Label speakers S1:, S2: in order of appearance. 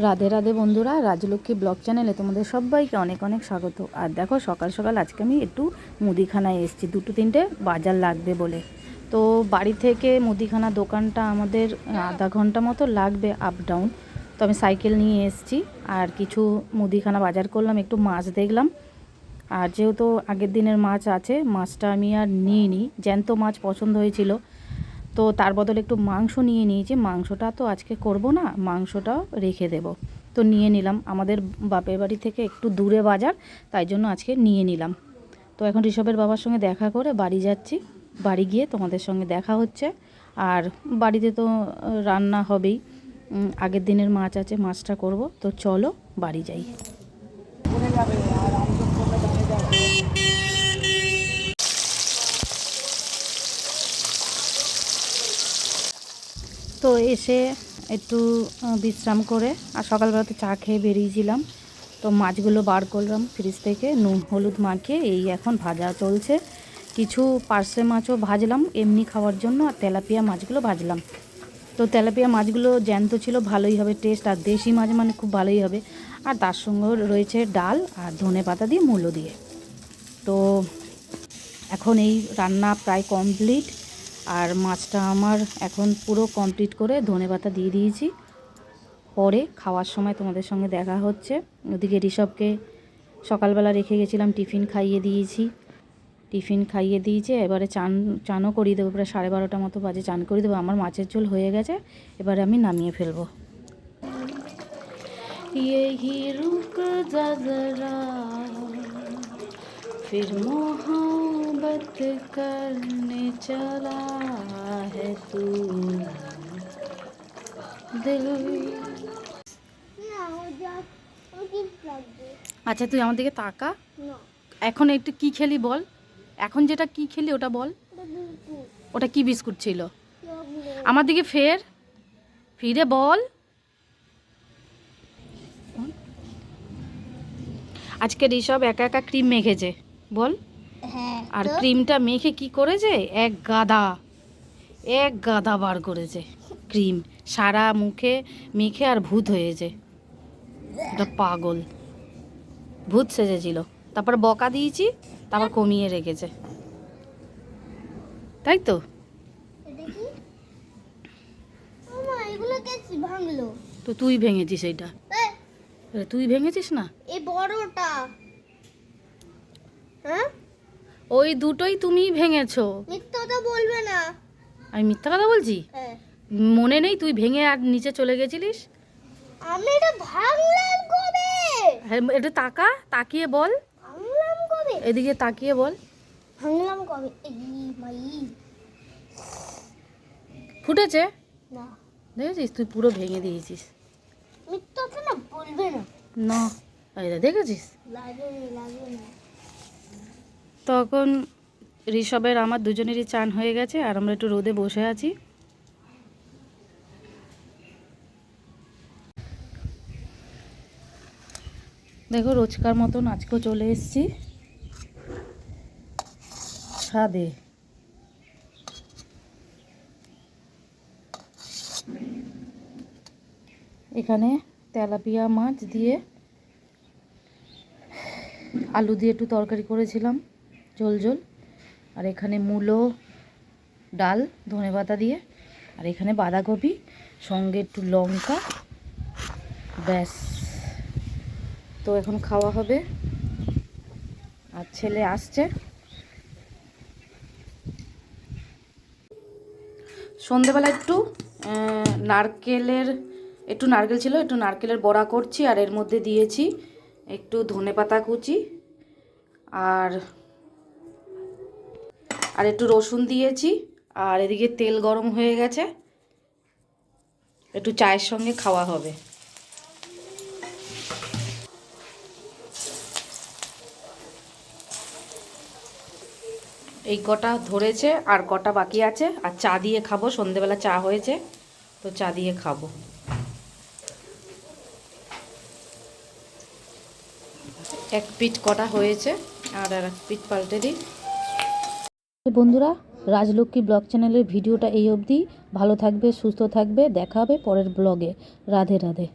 S1: রাধে রাধে বন্ধুরা, রাজলক্ষ্মী ব্লগ চ্যানেলে তোমাদের সবাইকে অনেক অনেক স্বাগত। আর দেখো সকাল সকাল আজকে আমি একটু মুদিখানায় এসেছি, দুটো তিনটে বাজার লাগবে বলে। তো বাড়ি থেকে মুদিখানা দোকানটা আমাদের আধা ঘন্টা মতো লাগবে আপ ডাউন। তো আমি সাইকেল নিয়ে এসেছি আর কিছু মুদিখানা বাজার করলাম, একটু মাছ দেখলাম। আর যেহেতু আগের দিনের মাছ আছে, মাছটা আমি আর নিইনি, জ্যান্ত মাছ পছন্দ হয়েছিল, তো তার বদলে একটু মাংস নিয়ে নিয়েছি। মাংসটা তো আজকে করব না, মাংসটাও রেখে দেব। তো নিয়ে নিলাম, আমাদের বাপের বাড়ি থেকে একটু দূরে বাজার, তাই জন্য আজকে নিয়ে নিলাম। তো এখন ঋষভের বাবার সঙ্গে দেখা করে বাড়ি যাচ্ছি। বাড়ি গিয়ে তোমাদের সঙ্গে দেখা হচ্ছে। আর বাড়িতে তো রান্না হবেই, আগের দিনের মাছ আছে, মাছটা করব। তো চলো বাড়ি যাই। তো এসে একটু বিশ্রাম করে আর সকালবেলাতে চা খেয়ে বেরিয়েছিলাম। তো মাছগুলো বার করলাম ফ্রিজ থেকে, নুন হলুদ মাখিয়ে এই এখন ভাজা চলছে। কিছু পার্শে মাছও ভাজলাম এমনি খাওয়ার জন্য, আর তেলাপিয়া মাছগুলো ভাজলাম। তো তেলাপিয়া মাছগুলো জ্যান্ত ছিল, ভালোই হবে টেস্ট, আর দেশি মাছ মানে খুব ভালোই হবে। আর তার সঙ্গেও রয়েছে ডাল আর ধনে পাতা দিয়ে মূলো দিয়ে। তো এখন এই রান্না প্রায় কমপ্লিট, আর মাছটা আমার এখন পুরো কমপ্লিট করে ধনেপাতা দিয়ে দিয়েছি। পরে খাওয়ার সময় তোমাদের সঙ্গে দেখা হচ্ছে। ওদিকে ঋষভকে সকালবেলা রেখে গেছিলাম, টিফিন খাইয়ে দিয়েছি। এবারে চানও করিয়ে দেবো, প্রায় 12:30 মতো বাজে, চান করিয়ে দেবো। আমার মাছের ঝোল হয়ে গেছে, এবারে আমি নামিয়ে ফেলবো। यही रुक जा जरा, फिर मोहब्बत करने चला है तू दिल। আচ্ছা তুই আমার দিকে তাকা, এখন একটু কি খেলি বল, এখন যেটা কি খেলি ওটা বল। ওটা কি বিস্কুট ছিল? আমার দিকে ফিরে বল। আজকে ঋষভ একা একা ক্রিম মেখেছে বল।
S2: হ্যাঁ,
S1: আর ক্রিমটা মেখে কি করেছে, এক গাদা বার করেছে ক্রিম, সারা মুখে মেখে আর ভূত হয়েছে। এটা পাগল, ভূত সেজেছিল। তারপর বকা দিয়েছি, তারপর কমিয়ে রেখেছে, তাই তো। তো তুই ভেঙেছিস এইটা, তুই ভেঙেছিস না?
S2: এই বড়টা, হ্যাঁ
S1: ওই দুটোই তুমিই ভেঙেছো।
S2: মিথ্যা কথা বলবে না।
S1: আমি মিথ্যা কথা বলছি?
S2: হ্যাঁ,
S1: মনে নেই তুই ভেঙে আর নিচে চলে গেছিলিস?
S2: আমি এটা ভাঙলাম কবে?
S1: একটু তাকিয়ে বল,
S2: ভাঙলাম কবে?
S1: এদিকে তাকিয়ে বল।
S2: ভাঙলাম কবে? এই মাই
S1: ফুটেছে,
S2: না,
S1: দেখেছিস? তুই পুরো ভেঙে দিয়েছিস।
S2: মিথ্যা কথা না বলবে না।
S1: না, দেখেছিস?
S2: লাগে না।
S1: তখন ঋষভের আমার দুজনেরই চান হয়ে গেছে, আর আমরা একটু রোদে বসে আছি। দেখো রোজকার মতন আজকেও চলে এসেছি ছাদে। এখানে তেলাপিয়া মাছ দিয়ে আলু দিয়ে একটু তরকারি করেছিলাম, ঝোল। আর এখানে মূলো, ডাল, ধনেপাতা দিয়ে, আর এখানে বাঁধাকপি, সঙ্গে একটু লঙ্কা, ব্যাস। তো এখন খাওয়া হবে, আর ছেলে আসছে। সন্ধেবেলা একটু নারকেল ছিল, একটু নারকেলের বড়া করছি, আর এর মধ্যে দিয়েছি একটু ধনেপাতা কুচি আর একটু রসুন দিয়েছি। আর এদিকে তেল গরম হয়ে গেছে, একটু চায়ের সঙ্গে খাওয়া হবে। এই কটা ধরেছে, আর কটা বাকি আছে, আর চা দিয়ে খাবো। সন্ধেবেলা চা হয়েছে, তো চা দিয়ে খাবো। এক পিঠ কটা হয়েছে, আর এক পিঠ পাল্টে দিই। বন্ধুরা, রাজলক্ষ্মী ব্লগ চ্যানেলের ভিডিওটা এই অবধি। ভালো থাকবে, সুস্থ থাকবে, দেখা হবে পরের ব্লগে। রাধে রাধে।